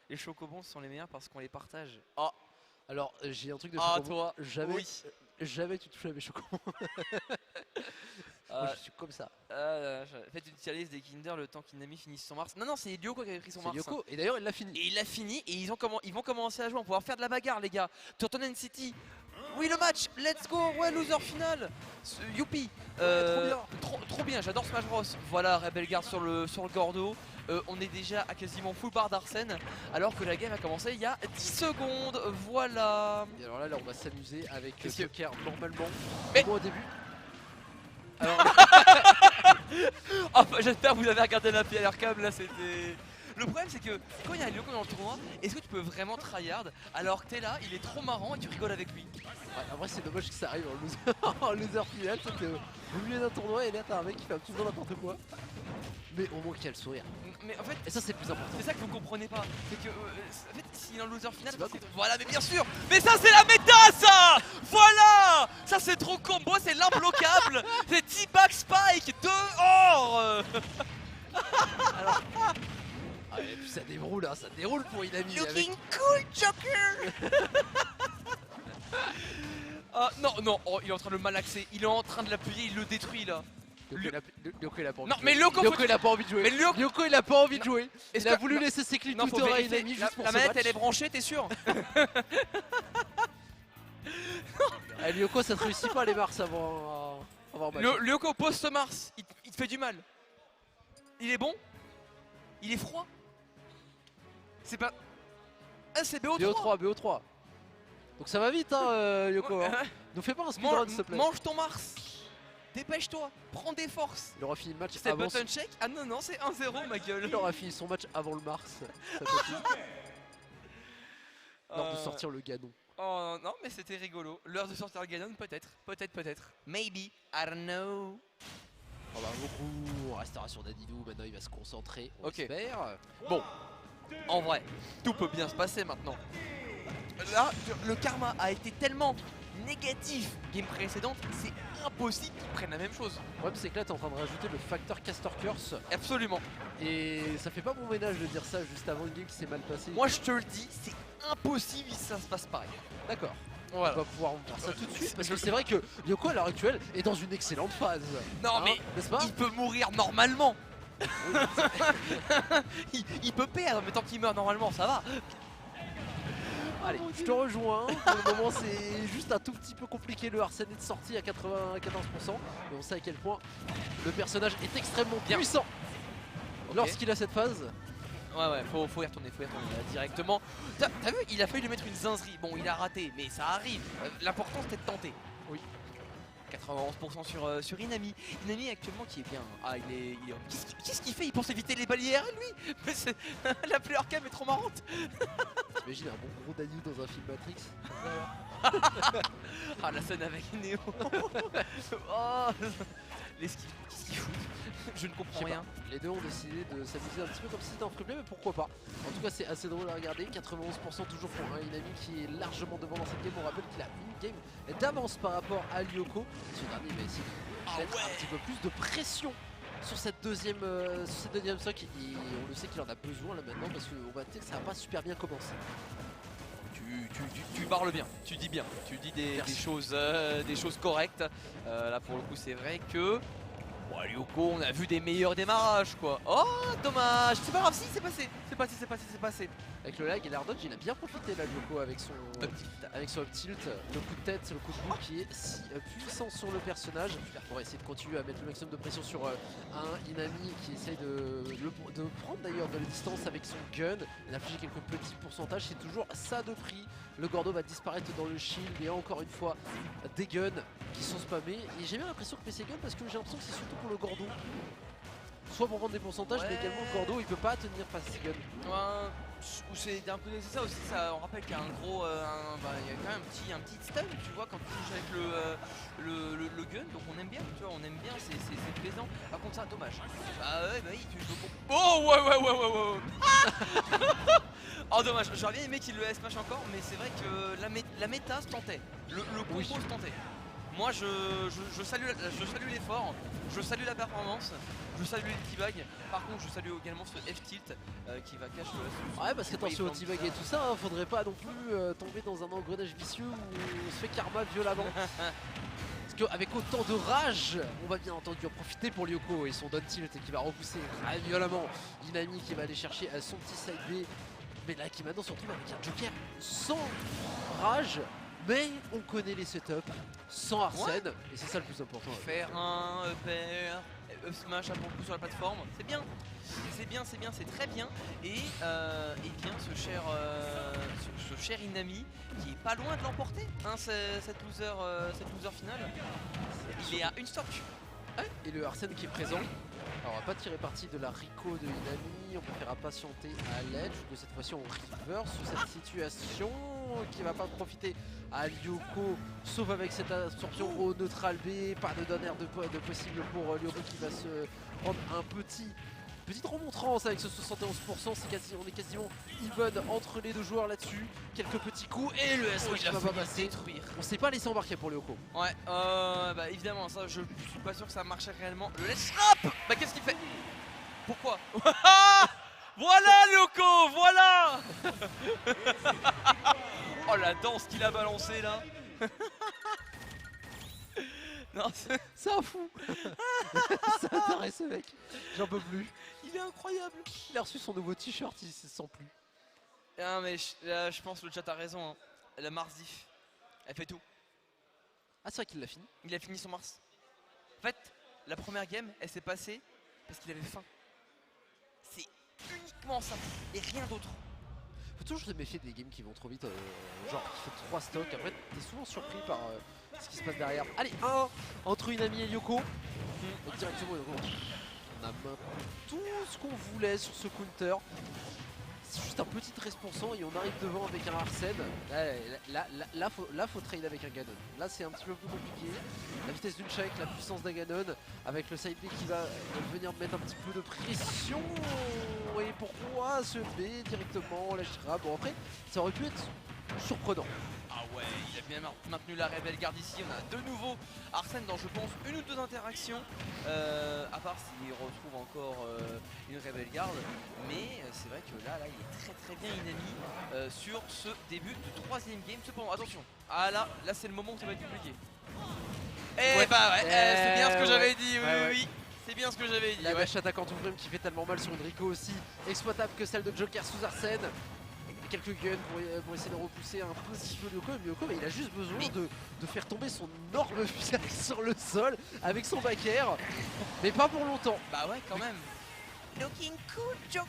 Les chocobons sont les meilleurs parce qu'on les partage. Oh, Alors, j'ai un truc de ah chocobon. toi, Jamais, oui. jamais tu touches à mes chocobons. Moi, je suis comme ça. Faites une tier list des Kinder le temps qu'Inami finisse son Mars. Non, non, c'est Lyoko qui avait pris son C'est Mars. Lyoko. Et d'ailleurs, elle l'a fini. Et il l'a fini et ils vont commencer à jouer. On va pouvoir faire de la bagarre, les gars. Turtonen City. Oui, le match. Let's go. Ouais, loser final. Youpi. Trop bien. J'adore Smash Bros. Voilà, Rebel Guard sur le Gordo. On est déjà à quasiment full bar d'Arsène. Alors que la game a commencé il y a 10 secondes. Voilà. Et alors là, on va s'amuser avec Qu'est-ce que- Joker normalement. Mais- Moi au début. Alors, Oh, j'espère que vous avez regardé la pierre cam là, c'était. Le problème c'est que quand il y a Lyoko dans le tournoi, est-ce que tu peux vraiment tryhard alors que t'es là, il est trop marrant et tu rigoles avec lui? ouais, en vrai, c'est dommage que ça arrive en loser, en loser final. C'est au milieu d'un tournoi et là, t'as un mec qui fait absolument n'importe quoi. Mais au moins qu'il y a le sourire. Mais en fait, Et ça, c'est le plus important. c'est ça que vous comprenez pas. C'est que en fait, s'il est en loser final, C'est pas c'est- voilà, mais bien sûr. Mais ça c'est la méta ça. Voilà. Ça c'est trop combo, c'est l'imbloquable. C'est T-Back Spike 2 or. Ah, et puis ça déroule, hein, ça déroule pour Inami. Looking cool, Joker. Ah non, non, oh, il est en train de le malaxer, il est en train de l'appuyer, il le détruit là. Lyoko, il a pas envie Non, de mais jouer. Lyoko, Lyoko, il a pas envie de jouer. Mais Lyoko- Lyoko, il a pas envie de jouer. Est-ce Il a que- voulu non, laisser ses clips Non, faut Twitter à vérifier. Inami La juste pour la ce manette match. elle est branchée, t'es sûr? Ah, Lyoko, ça te réussit pas les Mars avant match. Lyoko post-Mars, il te fait du mal. Il est bon? Il est froid? C'est pas. Ah, c'est BO3. BO3, BO3. Donc ça va vite, hein, Lyoko. Hein. Ouais. Nous fais pas un speedrun, s'il te plaît. Mange ton Mars. Dépêche-toi, prends des forces. Il aura fini le match C'est avant. button check? Ah non, non, c'est 1-0, ma gueule. Il aura fini son match avant le Mars. Ça peut être l'heure de sortir le Ganon. Oh non, mais c'était rigolo. L'heure de sortir le Ganon, peut-être. Peut-être. Maybe. I don't know. On va beaucoup. Restauration d'Adidou. Maintenant, il va se concentrer. On Ok. espère. Bon, en vrai, tout peut bien se passer maintenant. Là, le karma a été tellement négatif game précédente, c'est impossible qu'ils prennent la même chose. Le problème, c'est que là, t'es en train de rajouter le facteur Caster Curse. Absolument. Et ça fait pas bon ménage de dire ça juste avant une game qui s'est mal passée. Moi, je te le dis, c'est impossible si ça se passe pareil. D'accord. Voilà. On va pouvoir voir ça tout de suite. Parce que c'est vrai que Lyoko, à l'heure actuelle, est dans une excellente phase. Non, Hein, mais n'est-ce pas? il peut mourir normalement. il peut perdre, mais tant qu'il meurt normalement, ça va. Allez, je te rejoins. Pour le moment, c'est juste un tout petit peu compliqué. Le Arsène est de sortie à 94%. Mais on sait à quel point le personnage est extrêmement Bien. puissant Ok. lorsqu'il a cette phase. Ouais, faut y retourner là, directement. T'as vu, il a failli lui mettre une zinzerie. Bon, il a raté, mais ça arrive. L'important c'était de tenter. Oui. 91% sur Inami. Inami actuellement qui est bien. Ah, il est. Qu'est-ce qu'il fait? Il pense éviter les balières, lui. Mais la player cam est trop marrante. T'imagines un bon gros Daniel dans un film Matrix? Ah, la scène avec Neo. Oh, qu'est-ce qu'il fout? Je ne Je comprends sais rien. pas. Les deux ont décidé de s'amuser un petit peu comme si c'était en free-play, mais pourquoi pas. En tout cas, c'est assez drôle à regarder. 91% toujours pour un Inami qui est largement devant dans cette game. On rappelle qu'il a une game d'avance par rapport à Lyoko. Ce dernier va essayer de mettre un petit peu plus de pression sur cette deuxième stock. Et on le sait qu'il en a besoin là maintenant parce qu'on va dire que ça n'a pas super bien commencé. Tu parles bien, tu dis bien, tu dis des choses correctes. Là pour le coup c'est vrai que bon, Lyoko, on a vu des meilleurs démarrages quoi. Oh dommage, c'est pas grave, si c'est passé, c'est passé. Avec le lag et l'air dodge, il a bien profité là Lyoko avec son up tilt, le coup de tête, le coup de boule qui est si puissant sur le personnage. On va essayer de continuer à mettre le maximum de pression sur un Inami qui essaye de prendre d'ailleurs de la distance avec son gun et d'infliger quelques petits pourcentages. C'est toujours ça de prix. Le Gordo va disparaître dans le shield et encore une fois des guns qui sont spammés. Et j'ai bien l'impression que PC gun parce que j'ai l'impression que c'est surtout pour le Gordo. Soit pour prendre des pourcentages, mais également le Gordo il peut pas tenir face à gun. Ou c'est d'un côté c'est ça aussi, ça, on rappelle qu'il y a un gros, il y a quand même un petit stun tu vois quand tu touches avec le gun, donc on aime bien, tu vois, on aime bien, c'est plaisant. Par contre ça, dommage. Bah ouais, bah oui, tu veux. Oh ouais. Oh dommage, j'aurais bien aimé qu'il le smash encore, mais c'est vrai que la méta se tentait, le combo se tentait. Moi je salue l'effort, je salue la performance, je salue les t-bags. Par contre je salue également ce F-tilt qui va cacher le. Ouais, parce qu'attention au t-bag et tout ça, hein, faudrait pas non plus tomber dans un engrenage vicieux où on se fait karma violemment. Parce qu'avec autant de rage, on va bien entendu en profiter pour Lyoko et son down tilt qui va repousser violemment Inami qui va aller chercher son petit side B. Mais là qui maintenant se retrouve avec un Joker sans rage. Mais on connaît les setups sans Arsène et c'est ça le plus important. Faire un EPR, up smash à bon coup sur la plateforme, c'est bien. C'est très bien. Et bien ce cher Inami qui est pas loin de l'emporter, hein, cette loser finale. Il est à une stock. Ouais, et le Arsène qui est présent. Alors on va pas tirer parti de la Rico de Inami, on préférera patienter à l'edge, de cette fois-ci on reverse sur cette situation qui va pas profiter à Lyoko, sauf avec cette absorption au neutral B, pas de donner de possible pour Lyoko qui va se prendre un petite remontrance avec ce 71%, on est quasiment even entre les deux joueurs là-dessus, quelques petits coups et le S qui va pas passer. On s'est pas laissé embarquer pour Lyoko. Ouais, bah évidemment ça je suis pas sûr que ça marche réellement. Le let's trap. Bah qu'est-ce qu'il fait? Pourquoi? Voilà Lyoko, voilà. Oh la danse qu'il a balancé là. Non, c'est un fou. Ça m'intéresse ce mec, j'en peux plus. Il est incroyable. Il a reçu son nouveau t-shirt, il se sent plus. Ah mais je pense que le chat a raison, hein. La Mars diff, elle fait tout. Ah c'est vrai qu'il l'a fini. Il a fini son Mars. En fait, la première game, elle s'est passée parce qu'il avait faim. C'est uniquement ça et rien d'autre. Faut toujours se méfier des games qui vont trop vite, genre qui fait 3 stocks, après t'es souvent surpris par ce qui se passe derrière. Allez, 1 entre Inami et Lyoko. Directement, on a maintenant tout ce qu'on voulait sur ce counter. C'est juste un petit responsant et on arrive devant avec un Arsène. Là, faut trade avec un Ganon. Là, c'est un petit peu plus compliqué. La vitesse d'une shake, la puissance d'un Ganon, avec le side B qui va venir mettre un petit peu de pression. Et pourquoi ce B directement la Shira? Bon, après, ça aurait pu être surprenant. Ah ouais, il a bien maintenu la Rebel Guard ici. On a de nouveau Arsène dans, je pense, une ou deux interactions. À part s'il retrouve encore une Rebel Guard. Mais c'est vrai que là, il est très bien Inami sur ce début de troisième game. Cependant, attention. Ah là c'est le moment où ça va être compliqué. Et bah ouais, c'est bien ce que j'avais dit. Oui. C'est bien ce que j'avais dit. La vache attaquante Ouvrem qui fait tellement mal sur une Rico aussi exploitable que celle de Joker sous Arsène. Quelques guns pour essayer de repousser un petit peu Lyoko, mais il a juste besoin de faire tomber son énorme visage sur le sol avec son back air, mais pas pour longtemps. Bah ouais, quand même. Looking cool, Joker.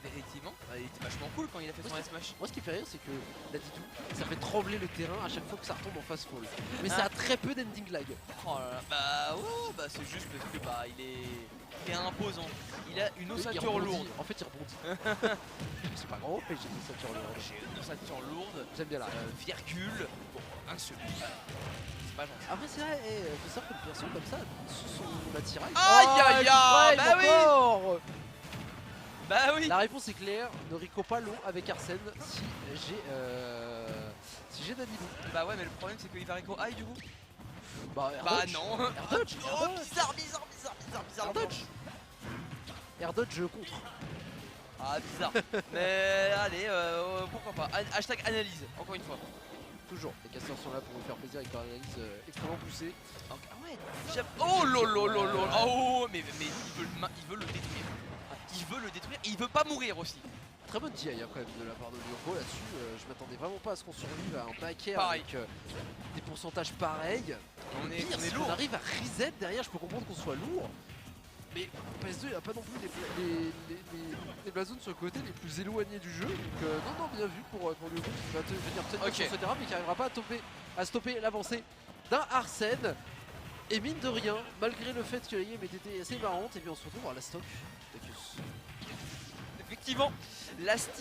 Effectivement, il était vachement cool quand il a fait son smash. Moi ce qui fait rire c'est que la Didou, ça fait trembler le terrain à chaque fois que ça retombe en fast fall. Mais ça a très peu d'ending lag. Oh là là, bah ouais, bah c'est juste parce que bah il est imposant. Il a une ossature lourde. En fait il rebondit. C'est pas grand, mais j'ai une ossature lourde. J'ai une ossature lourde. J'aime bien la virgule. Bon, un seul. C'est pas gentil. Après c'est vrai, faut savoir que le perso comme ça, sous son attirail. Aïe bah oui. Bah oui. La réponse est claire, ne Rico pas long avec Arsène si j'ai Dadidou. Bah ouais mais le problème c'est qu'il va Rico high du coup. Bah non. Air dodge. Oh bizarre Air dodge. Air dodge contre. Ah bizarre. Mais allez pourquoi pas. Hashtag analyse encore une fois. Toujours, les casteurs sont là pour vous faire plaisir avec leur analyse extrêmement poussée. Ah ouais. Oh lolo. Oh mais il veut le détruire. Il veut le détruire et il veut pas mourir aussi. Très bonne DI quand même de la part de Lyoko là-dessus. Je m'attendais vraiment pas à ce qu'on survive à un backer avec des pourcentages pareils. On est si lourd. on arrive à reset derrière, je peux comprendre qu'on soit lourd. Mais PS2 il a pas non plus les blazones sur le côté les plus éloignés du jeu. Donc non bien vu pour Lyoko qui va venir tenir sur ce terrain mais qui n'arrivera pas à stopper l'avancée d'un Arsène. Et mine de rien, malgré le fait que la game était assez marrante, et bien on se retrouve à la stock. Effectivement, last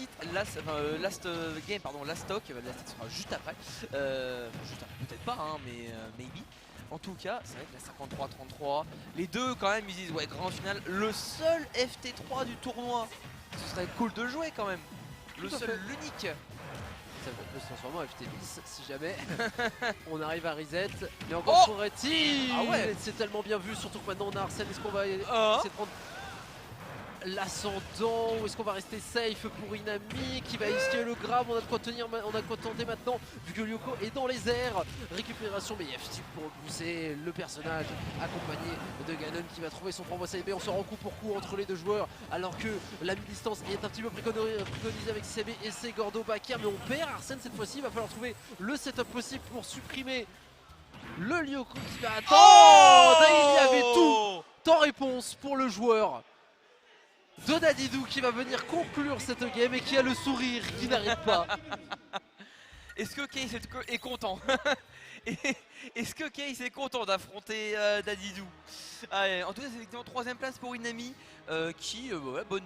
game, pardon, last stock, la stock sera juste après. Peut-être pas, hein, mais maybe. En tout cas, c'est vrai que la 53-33, les deux quand même, ils disent ouais, grand final, le seul FT3 du tournoi. Ce serait cool de jouer quand même. Le seul, l'unique. peut se transformer en FT bis si jamais on arrive à reset. Mais encore faudrait-il. Ah ouais. C'est tellement bien vu, surtout que maintenant on a Arsène. Est-ce qu'on va essayer de prendre l'ascendant ou est-ce qu'on va rester safe pour Inami qui va esquiver le grab? On a de quoi tenir, on a de quoi tenter maintenant vu que Lyoko est dans les airs. Récupération, mais il y a Fitip pour pousser le personnage accompagné de Ganon qui va trouver son propre CB. On se rend coup pour coup entre les deux joueurs alors que la mi-distance est un petit peu préconisée avec CB et c'est Gordo Bakir, mais on perd Arsène cette fois-ci. Il va falloir trouver le setup possible pour supprimer le Lyoko qui va attendre. Il y avait tout en réponse pour le joueur de Dadidou qui va venir conclure cette game et qui a le sourire qui n'arrive pas. Est-ce que Case est content? Est-ce que Case est content d'affronter Dadidou? Allez, en tout cas c'est effectivement 3ème place pour Inami qui, ouais, bonne